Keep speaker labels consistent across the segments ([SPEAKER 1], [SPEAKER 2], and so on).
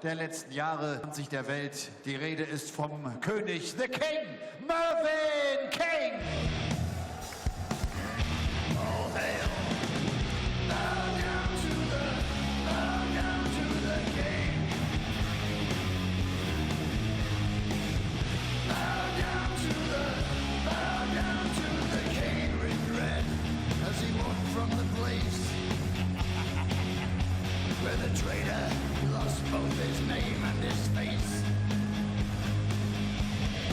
[SPEAKER 1] der letzten Jahre sich der Welt. Die Rede ist vom König, the King, Mervyn King.
[SPEAKER 2] All hail, bow down to the king. Bow down to the king in red, as he walked from the place where the traitor lost both his name and his face.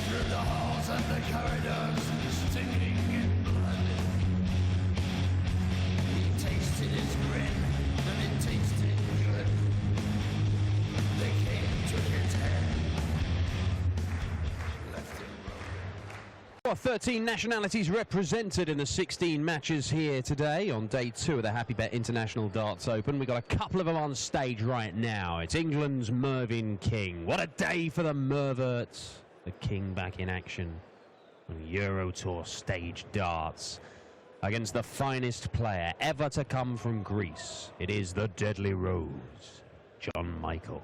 [SPEAKER 2] Through the halls and the corridors, stinking in blood, he tasted his grin, and it tasted good. The king took his head, left him broken.
[SPEAKER 3] 13 nationalities represented in the 16 matches here today on day 2 of the Happy Bet International Darts Open. We've got a couple of them on stage right now. It's England's Mervyn King. What a day for the Merverts. The King back in action on Euro Tour stage darts against the finest player ever to come from Greece. It is the Deadly Rose, John Michael,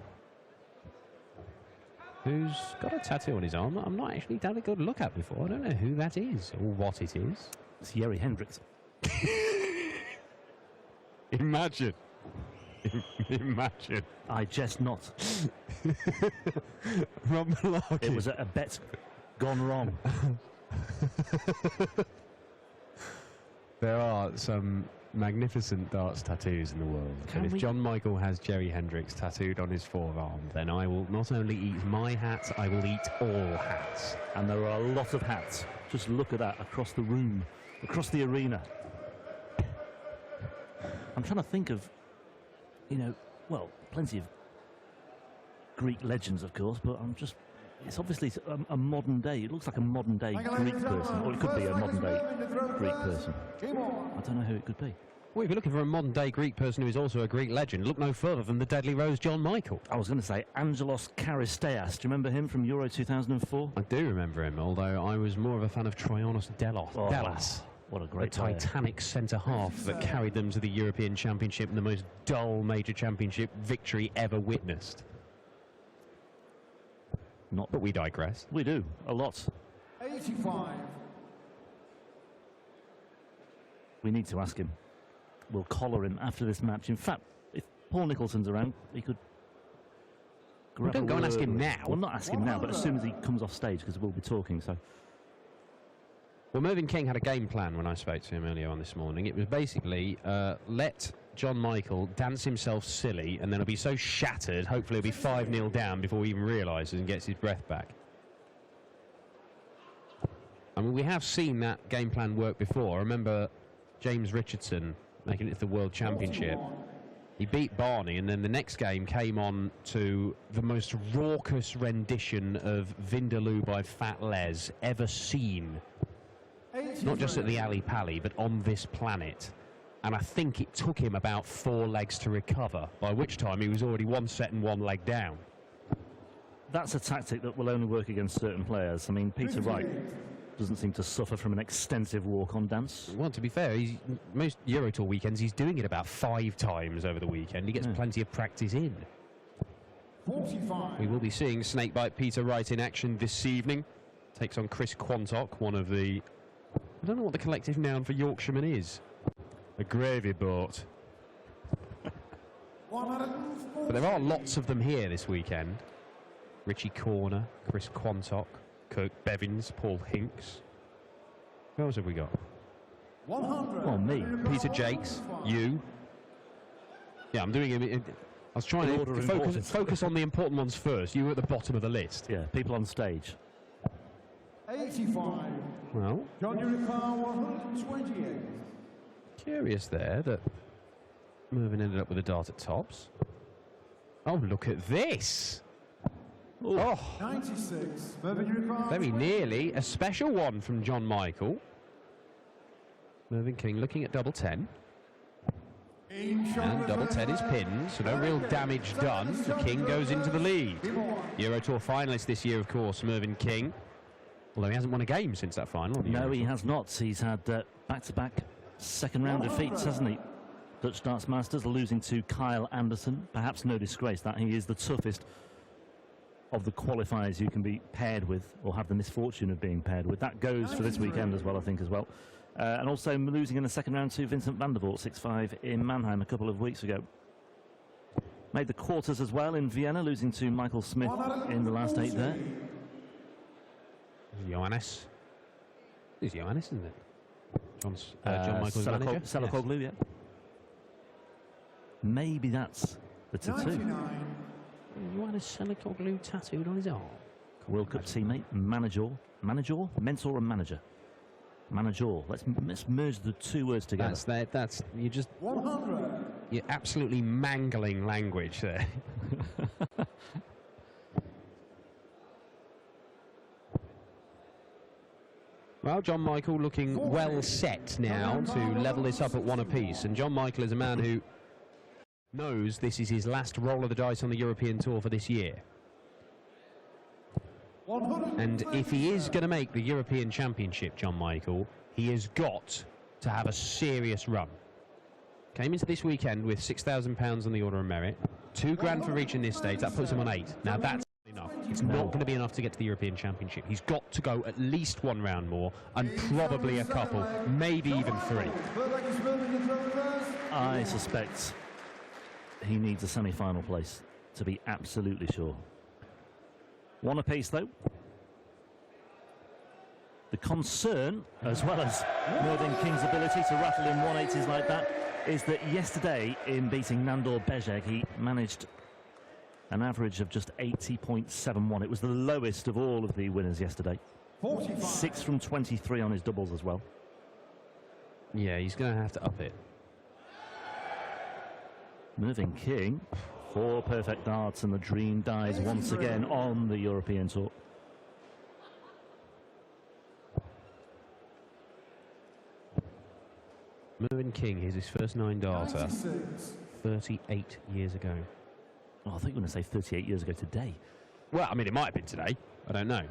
[SPEAKER 3] who's got a tattoo on his arm that I'm not actually had a good look at before. I don't know who that is or what it is.
[SPEAKER 4] It's Jeri Hendrix.
[SPEAKER 3] Imagine. Imagine.
[SPEAKER 4] I jest not.
[SPEAKER 3] Rob Malarkey.
[SPEAKER 4] It was a bet gone wrong.
[SPEAKER 3] There are some magnificent darts tattoos in the world. And if John Michael has Jeri Hendrix tattooed on his forearm, then I will not only eat my hat, I will eat all hats.
[SPEAKER 4] And there are a lot of hats. Just look at that across the room, across the arena. I'm trying to think of, you know, well, plenty of Greek legends, of course, but it's obviously a modern day. It looks like a modern day Greek person, or it could be a modern day Greek person. I don't know who it could be.
[SPEAKER 3] Well, if you're looking for a modern day Greek person who is also a Greek legend, look no further than the Deadly Rose, John Michael.
[SPEAKER 4] I was going to say Angelos Charisteas. Do you remember him from Euro 2004?
[SPEAKER 3] I do remember him, although I was more of a fan of Troyanos Delas.
[SPEAKER 4] What a great
[SPEAKER 3] player. Titanic centre-half that carried them to the European Championship and the most dull major championship victory ever witnessed. But we digress.
[SPEAKER 4] We do, a lot.
[SPEAKER 1] 85.
[SPEAKER 4] We need to ask him. We'll collar him after this match. In fact, if Paul Nicholson's around, he could grab
[SPEAKER 3] don't go and ask him now.
[SPEAKER 4] Well, not ask him now, but as soon as he comes off stage, because we'll be talking, so...
[SPEAKER 3] Well, Mervyn King had a game plan when I spoke to him earlier on this morning. It was basically let John Michael dance himself silly, and then he'll be so shattered, hopefully he'll be 5-0 down before he even realises and gets his breath back. I mean, we have seen that game plan work before. I remember James Richardson making it to the World Championship. He beat Barney, and then the next game came on to the most raucous rendition of Vindaloo by Fat Les ever seen. Not just at the Ali Pali, but on this planet. And I think it took him about 4 legs to recover, by which time he was already 1 set and 1 leg down.
[SPEAKER 4] That's a tactic that will only work against certain players. I mean, Peter Wright doesn't seem to suffer from an extensive walk-on dance.
[SPEAKER 3] Well, to be fair, most Euro Tour weekends, he's doing it about 5 times over the weekend. He gets plenty of practice in.
[SPEAKER 1] 45.
[SPEAKER 3] We will be seeing Snakebite Peter Wright in action this evening. Takes on Chris Quantock, one of the... I don't know what the collective noun for Yorkshireman is. A gravy boat. But there are lots of them here this weekend. Richie Corner, Chris Quantock, Kirk Bevins, Paul Hinks. Who else have we got?
[SPEAKER 1] 100.
[SPEAKER 4] Well, me.
[SPEAKER 3] Peter Jakes, you. Yeah, I'm doing it. I was trying to focus on the important ones first. You were at the bottom of the list.
[SPEAKER 4] Yeah, people on stage.
[SPEAKER 1] 85.
[SPEAKER 3] Well,
[SPEAKER 1] John Urucar, 128.
[SPEAKER 3] Curious there that Mervyn ended up with a dart at tops. Oh, look at this. Oh,
[SPEAKER 1] 96. Mervyn Urucar.
[SPEAKER 3] very nearly a special one from John Michael. Mervyn King looking at double 10. And double 10 is pinned, so no real damage done. The King goes into the lead. Euro Tour finalist this year, of course, Mervyn King. Although he hasn't won a game since that final.
[SPEAKER 4] No, he has not. He's had back-to-back second-round defeats, hasn't he? Dutch Darts Masters, losing to Kyle Anderson. Perhaps no disgrace that he is the toughest of the qualifiers you can be paired with, or have the misfortune of being paired with. That goes for this weekend as well, I think, as well. And also losing in the second round to Vincent van der Voort, 6-5 in Mannheim a couple of weeks ago. Made the quarters as well in Vienna, losing to Michael Smith in the last 8 there.
[SPEAKER 3] Johannes. It's Johannes, isn't it? John Michael's manager.
[SPEAKER 4] Selakoglu, yeah. Maybe that's the tattoo.
[SPEAKER 3] Johannes Selakoglu tattooed on his arm.
[SPEAKER 4] World Cup teammate, manager, mentor and manager. Manager. Let's merge the two words together.
[SPEAKER 3] That's you're absolutely mangling language there. Well, John Michael looking well set now to level this up at 1 apiece, and John Michael is a man who knows this is his last roll of the dice on the European Tour for this year. And if he is going to make the European Championship, John Michael, he has got to have a serious run. Came into this weekend with £6,000 on the Order of Merit, £2 for reaching this stage. That puts him on 8. Now that's enough. It's not going to be enough to get to the European Championship. He's got to go at least 1 round more, and probably a couple, maybe even 3.
[SPEAKER 4] I suspect he needs a semi-final place to be absolutely sure. 1 apiece though. The concern, as well as Mervyn King's ability to rattle in 180s like that, is that yesterday in beating Nandor Bezheg, he managed an average of just 80.71. It was the lowest of all of the winners yesterday. 6 from 23 on his doubles as well.
[SPEAKER 3] Yeah, he's going to have to up it.
[SPEAKER 4] Mervyn King, 4 perfect darts, and the dream dies once again on the European Tour.
[SPEAKER 3] Mervyn King is his first 9-darter 38 years ago.
[SPEAKER 4] Oh, I thought you were going to say 38 years ago today.
[SPEAKER 3] Well, I mean, it might have been today. I don't know.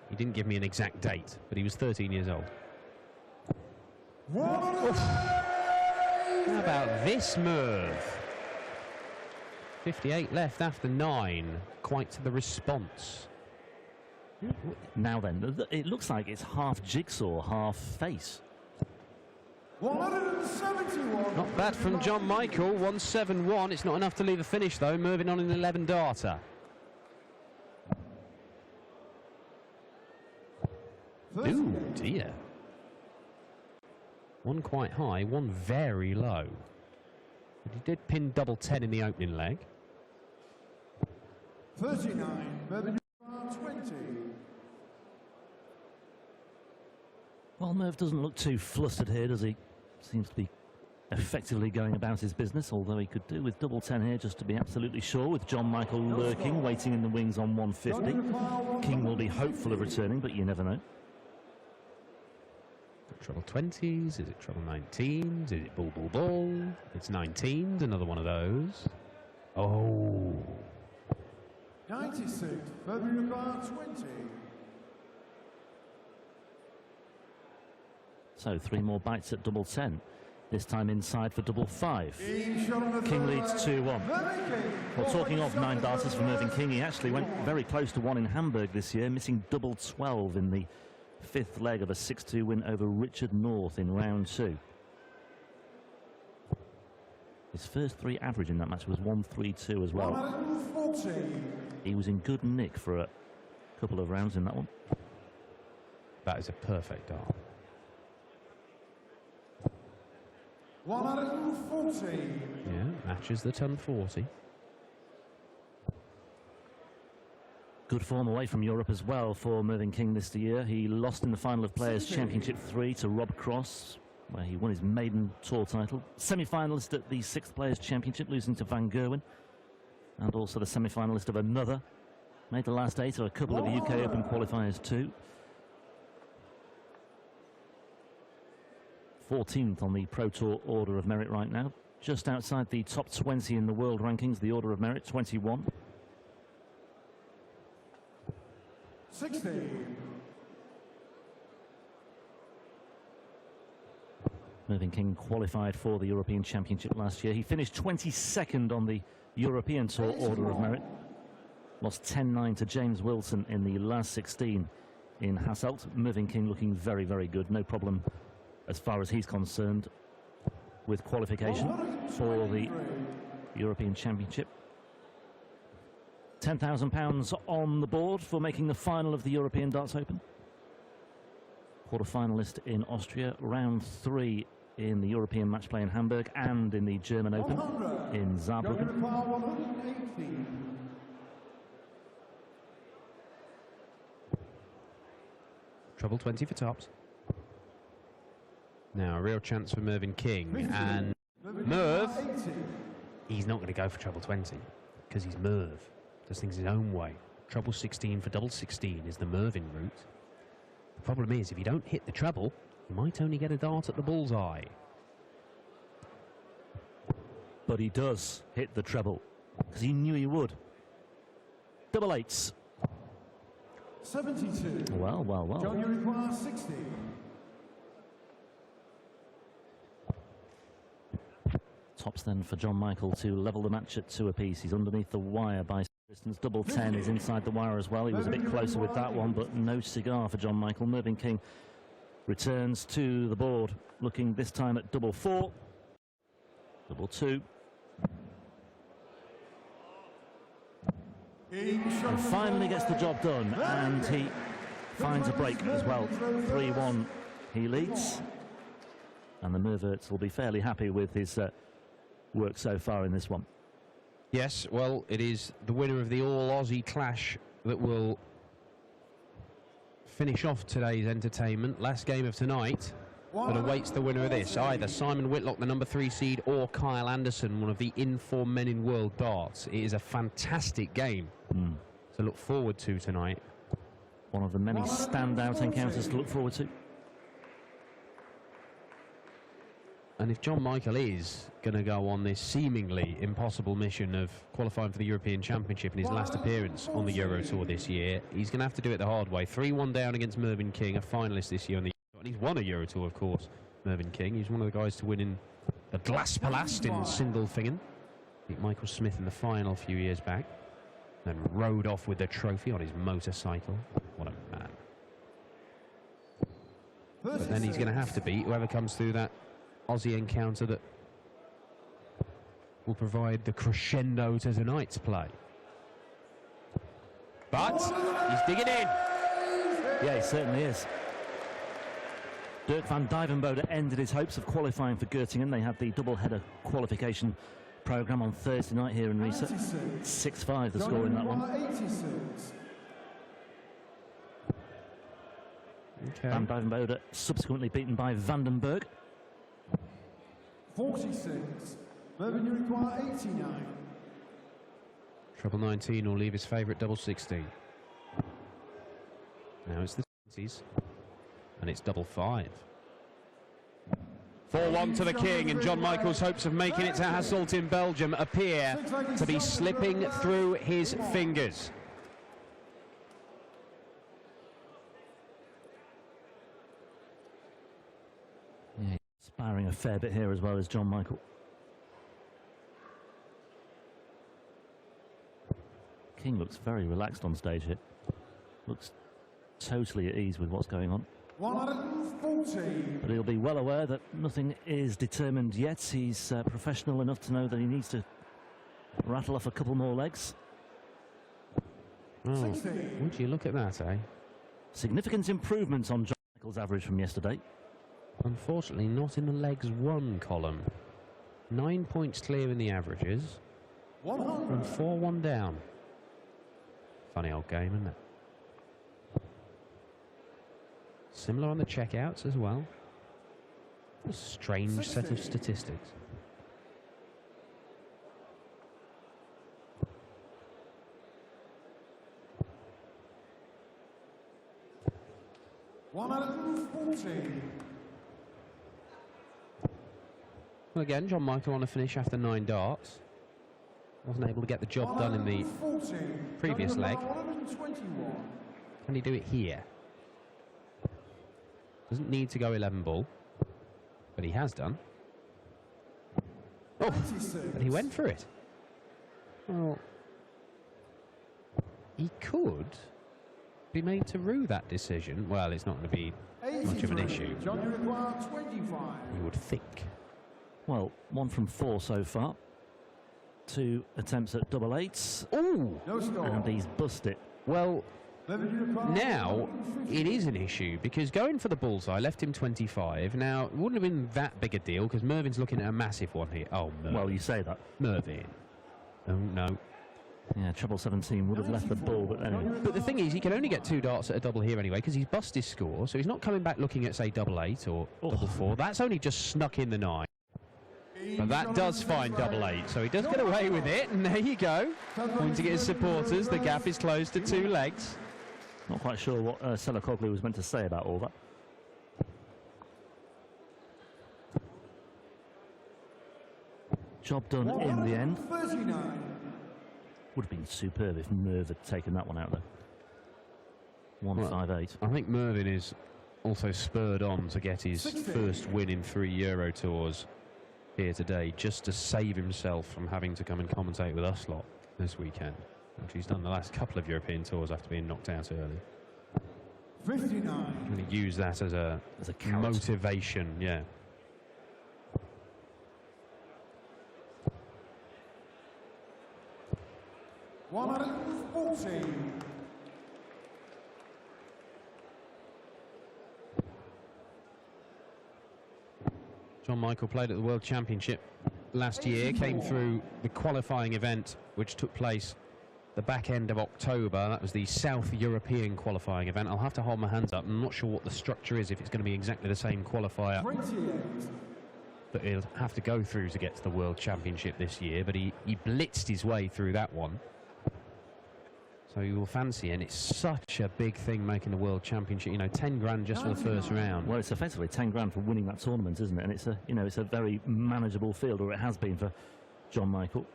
[SPEAKER 3] He didn't give me an exact date, but he was 13 years old. How about this, Merv? 58 left after 9. Quite to the response.
[SPEAKER 4] Now then, it looks like it's half jigsaw, half face.
[SPEAKER 1] 171.
[SPEAKER 3] Not bad from John Michael, 171. It's not enough to leave a finish, though. Moving on an 11-darter. Ooh, dear. 1 quite high, 1 very low. But he did pin double 10 in the opening leg.
[SPEAKER 1] 39, Mervyn 20.
[SPEAKER 4] Well, Merv doesn't look too flustered here, does he? Seems to be effectively going about his business, although he could do with double 10 here just to be absolutely sure, with John Michael lurking, waiting in the wings on 150. King will be hopeful of returning, but you never know.
[SPEAKER 3] Treble 20s, is it treble 19s, is it bull, bull, bull? It's 19s, another one of those. Oh.
[SPEAKER 1] 96, Mervyn 20.
[SPEAKER 4] So 3 more bites at double 10. This time inside for double 5. King leads 2-1. Well, talking of 9-darters for Mervyn King, he actually went very close to 1 in Hamburg this year, missing double 12 in the 5th leg of a 6-2 win over Richard North in round 2. His first 3 average in that match was 132 as well. He was in good nick for a couple of rounds in that one.
[SPEAKER 3] That is a perfect dart.
[SPEAKER 1] 140.
[SPEAKER 3] Yeah, matches the ton 40.
[SPEAKER 4] Good form away from Europe as well for Mervyn King this year. He lost in the final of Players Championship 3 to Rob Cross, where he won his maiden tour title. Semi-finalist at the 6th Players Championship, losing to Van Gerwen. And also the semi-finalist of another. Made the last 8 of a couple of UK Open qualifiers too. 14th on the Pro Tour Order of Merit right now. Just outside the top 20 in the world rankings, the Order of Merit, 21.
[SPEAKER 1] 16.
[SPEAKER 4] Mervyn King qualified for the European Championship last year. He finished 22nd on the European Tour Order of Merit. Lost 10-9 to James Wilson in the last 16 in Hasselt. Mervyn King looking very, very good. No problem as far as he's concerned with qualification for the European Championship. £10,000 on the board for making the final of the European Darts Open. Quarter-finalist in Austria, round 3 in the European match play in Hamburg and in the German Open in Saarbrücken.
[SPEAKER 3] Treble 20 for tops. Now a real chance for Mervyn King, and Merv, he's not going to go for treble 20 because he's Merv. Does things his own way. Treble 16 for double 16 is the Mervyn route. The problem is, if you don't hit the treble, you might only get a dart at the bullseye.
[SPEAKER 4] But he does hit the treble because he knew he would. Double eights.
[SPEAKER 5] 72.
[SPEAKER 4] Well, well, well.
[SPEAKER 5] John, you require 60.
[SPEAKER 4] Tops then for John Michael to level the match at 2 apiece. He's underneath the wire by distance. Double 10 is inside the wire as well. He was a bit closer with that one, but no cigar for John Michael. Mervyn King returns to the board, looking this time at double 4. Double 2. And finally gets the job done, and he finds a break as well. 3-1 he leads, and the Merverts will be fairly happy with his work so far in this one.
[SPEAKER 3] Yes, well, it is the winner of the All-Aussie Clash that will finish off today's entertainment. Last game of tonight that awaits the winner of this. Either Simon Whitlock, the number 3 seed, or Kyle Anderson, one of the in-form men in world darts. It is a fantastic game to look forward to tonight.
[SPEAKER 4] One of the many standout encounters to look forward to.
[SPEAKER 3] And if John Michael is going to go on this seemingly impossible mission of qualifying for the European Championship in his last appearance on the Euro Tour this year, he's going to have to do it the hard way. 3-1 down against Mervyn King, a finalist this year on the Euro, and he's won a Euro Tour, of course, Mervyn King. He's one of the guys to win in the Glaspalast in Sindelfingen. Beat Michael Smith in the final a few years back. Then rode off with the trophy on his motorcycle. What a man. But then he's going to have to beat whoever comes through that Aussie encounter that will provide the crescendo to tonight's play. But he's digging in.
[SPEAKER 4] Yeah, he certainly is. Dirk van Dijvenbode ended his hopes of qualifying for Göttingen. They had the double-header qualification programme on Thursday night here in Riesa. 6-5 the score in that one.
[SPEAKER 3] Okay.
[SPEAKER 4] Van Dijvenbode subsequently beaten by Vandenberg.
[SPEAKER 5] 46. Mervyn, you require 89.
[SPEAKER 3] Treble 19 will leave his favourite double 16. Now it's the 20s, and it's double 5. 4-1 to the King, and John Michael's hopes of making it to Hasselt in Belgium appear to be slipping through his fingers.
[SPEAKER 4] Yeah, sparring a fair bit here as well as John Michael. King looks very relaxed on stage here. Looks totally at ease with what's going on.
[SPEAKER 5] 140.
[SPEAKER 4] But he'll be well aware that nothing is determined yet. He's professional enough to know that he needs to rattle off a couple more legs.
[SPEAKER 3] Oh, would you look at that, eh?
[SPEAKER 4] Significant improvements on John Michael's average from yesterday.
[SPEAKER 3] Unfortunately, not in the legs 1 column. 9 points clear in the averages,
[SPEAKER 5] 100.
[SPEAKER 3] and 4-1 down. Funny old game, isn't it? Similar on the checkouts as well. A strange set of statistics.
[SPEAKER 5] Well,
[SPEAKER 3] again, John Michael on a finish after 9 darts. Wasn't able to get the job done in the previous leg. Can he do it here? Doesn't need to go 11 ball. but he has done. Oh,
[SPEAKER 5] 96.
[SPEAKER 3] but he went for it. Well, he could be made to rue that decision. Well, it's not going to be much of an
[SPEAKER 5] 83.
[SPEAKER 3] issue,
[SPEAKER 5] John, you require 25.
[SPEAKER 3] you would think.
[SPEAKER 4] Well, 1 from 4 so far. 2 attempts at double eights,
[SPEAKER 3] Oh,
[SPEAKER 5] No score.
[SPEAKER 4] and he's busted.
[SPEAKER 3] well,
[SPEAKER 5] Mervyn, you require
[SPEAKER 3] now
[SPEAKER 5] 150.
[SPEAKER 3] it is an issue because going for the bullseye left him 25. Now, it wouldn't have been that big a deal because Mervin's looking at a massive one here. Oh, Mervin.
[SPEAKER 4] Well, you say that.
[SPEAKER 3] Mervin. Oh, no.
[SPEAKER 4] Yeah, treble 17 would have left the ball, but anyway.
[SPEAKER 3] But the thing is, he can only get 2 darts at a double here anyway because he's bust his score, so he's not coming back looking at, say, double 8 or double 4. That's only just snuck in the 9. But that does find double 8, so he does get away with it, and there you go. Pointing at his supporters, the gap is closed to 2 legs.
[SPEAKER 4] Not quite sure what Selakoglu was meant to say about all that. Job done in the end.
[SPEAKER 5] 139.
[SPEAKER 4] Would have been superb if Merv had taken that one out there. 158.
[SPEAKER 3] I think Mervin is also spurred on to get his
[SPEAKER 5] 60.
[SPEAKER 3] first win in 3 Euro Tours here today, just to save himself from having to come and commentate with us lot this weekend, which he's done the last couple of European Tours after being knocked out early.
[SPEAKER 5] 59.
[SPEAKER 3] I'm going to use that as a
[SPEAKER 4] carrot.
[SPEAKER 3] motivation, yeah.
[SPEAKER 5] One 140.
[SPEAKER 3] John Michael played at the World Championship last year, came through the qualifying event, which took place the back end of October. That was the South European qualifying event. I'll have to hold my hands up. I'm not sure what the structure is, if it's going to be exactly the same qualifier
[SPEAKER 5] 28.
[SPEAKER 3] that he'll have to go through to get to the World Championship this year, but he blitzed his way through that one. So you will fancy, and it's such a big thing making the World Championship, you know, 10 grand just for the first round.
[SPEAKER 4] Well, it's effectively 10 grand for winning that tournament, isn't it? And it's a, you know, it's a very manageable field, or it has been for John Michael.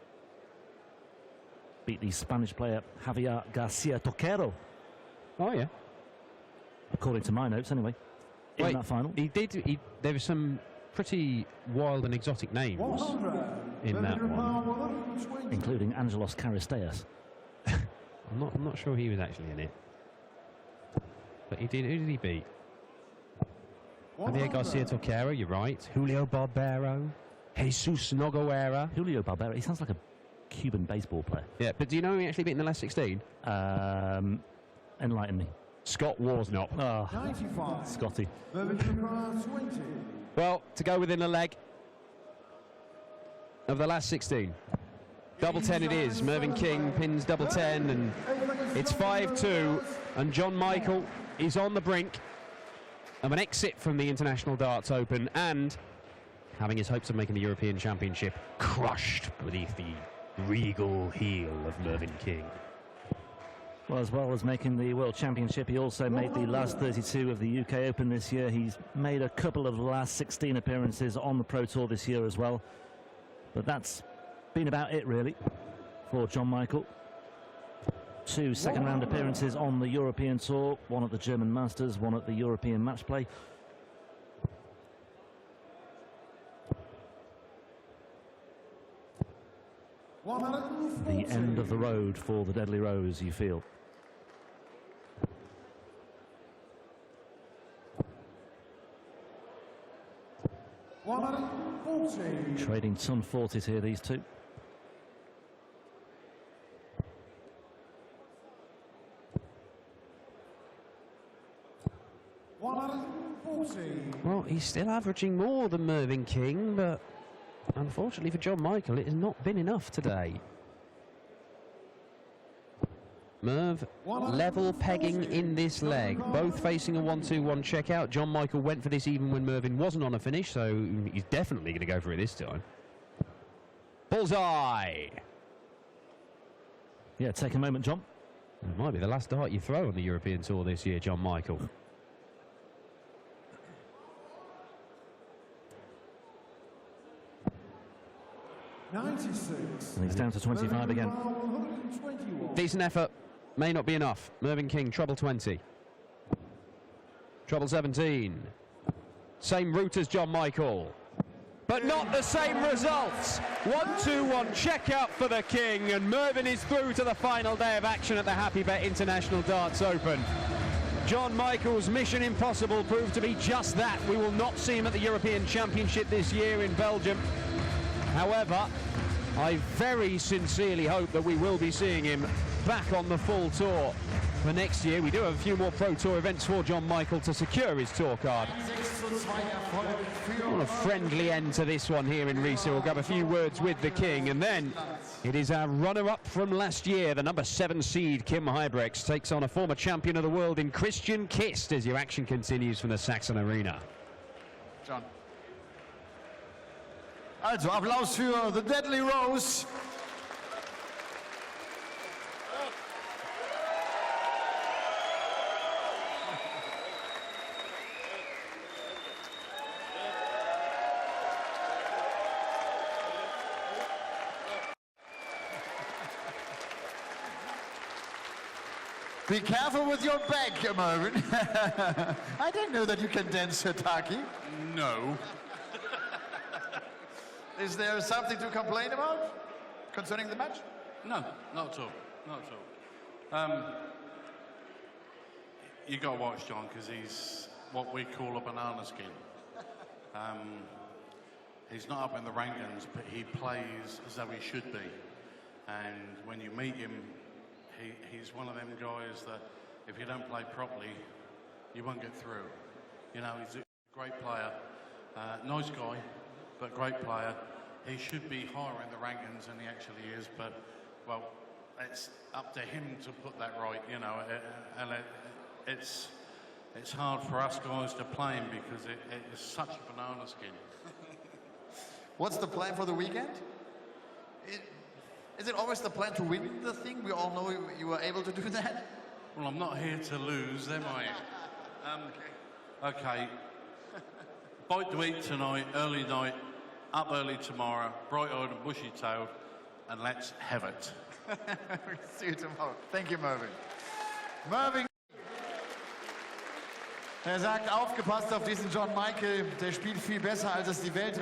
[SPEAKER 4] Beat the Spanish player Javier Garcia Toquero,
[SPEAKER 3] Oh, yeah.
[SPEAKER 4] according to my notes, anyway. In
[SPEAKER 3] Wait,
[SPEAKER 4] that final.
[SPEAKER 3] There were some pretty wild and exotic names
[SPEAKER 5] 100.
[SPEAKER 3] in
[SPEAKER 5] Mervyn,
[SPEAKER 3] that
[SPEAKER 5] you require
[SPEAKER 3] one.
[SPEAKER 5] 120.
[SPEAKER 4] Including Angelos Charisteas.
[SPEAKER 3] I'm not sure he was actually in it. But he did. Who did he beat? Javier
[SPEAKER 5] 100.
[SPEAKER 3] Garcia Toquero, you're right. Julio Barbero. Jesus Nogueira.
[SPEAKER 4] Julio Barbera, he sounds like a Cuban baseball player.
[SPEAKER 3] Yeah, but do you know who he actually beat in the last 16?
[SPEAKER 4] Enlighten me.
[SPEAKER 3] Scott Worsnop.
[SPEAKER 4] Oh,
[SPEAKER 5] 95.
[SPEAKER 4] Scotty.
[SPEAKER 5] Mervyn, you require 20.
[SPEAKER 3] Well, to go within a leg of the last 16. Double 10 it is. Mervyn King pins double 10, and it's 5-2. And John Michael is on the brink of an exit from the International Darts Open and having his hopes of making the European Championship crushed beneath the regal heel of Mervyn King.
[SPEAKER 4] Well, as well as making the World Championship, he also made the last 32 of the UK Open this year. He's made a couple of the last 16 appearances on the Pro Tour this year as well. But that's been about it, really, for John Michael. 2 second-round appearances on the European Tour, 1 at the German Masters, 1 at the European Match Play. The end of the road for the Deadly Rose, you feel. Trading ton 40s here, these two.
[SPEAKER 3] Well, he's still averaging more than Mervyn King, but unfortunately for John Michael, it has not been enough today. Merv level pegging in this leg, both facing a 1-2-1 checkout. John Michael went for this even when Mervyn wasn't on a finish, so he's definitely going to go for it this time. Bullseye!
[SPEAKER 4] Yeah, take a moment, John.
[SPEAKER 3] It might be the last dart you throw on the European Tour this year, John Michael.
[SPEAKER 4] And he's down to 25 again.
[SPEAKER 3] Decent effort, may not be enough. Mervyn King, treble 20. Treble 17. Same route as John Michael. But not the same results. 1-2-1 check out for the King, and Mervyn is through to the final day of action at the Happy Bet International Darts Open. John Michael's mission impossible proved to be just that. We will not see him at the European Championship this year in Belgium. However, I very sincerely hope that we will be seeing him back on the full tour for next year. We do have a few more Pro Tour events for John Michael to secure his tour card. What a friendly end to this one here in Riesa. We'll grab a few words with the King, and then it is our runner-up from last year, the number 7 seed Kim Huybrechts takes on a former champion of the world in Christian Kist as your action continues from the Saxon Arena.
[SPEAKER 1] John. Also, Applaus für The Deadly Rose. Be careful with your back, Mervyn. I didn't know that you can dance Taki.
[SPEAKER 6] No.
[SPEAKER 1] Is there something to complain about concerning the match?
[SPEAKER 6] No, not at all. Not at all. You got to watch John, because he's what we call a banana skin. He's not up in the rankings, but he plays as though he should be. And when you meet him, he's one of them guys that if you don't play properly, you won't get through. You know, he's a great player, nice guy, but great player. He should be higher in the rankings than he actually is, but, well, it's up to him to put that right, you know, and it's hard for us guys to play him because it is such a banana skin.
[SPEAKER 1] What's the plan for the weekend? Is it always the plan to win the thing? We all know you were able to do that.
[SPEAKER 6] Well, I'm not here to lose, am I? Okay. Bite to eat tonight, early night, up early tomorrow, bright-eyed and bushy-tailed, and let's have it.
[SPEAKER 1] See you tomorrow. Thank you, Mervyn. Mervyn. Er sagt, aufgepasst auf diesen John Michael, der spielt viel besser, als es die Welt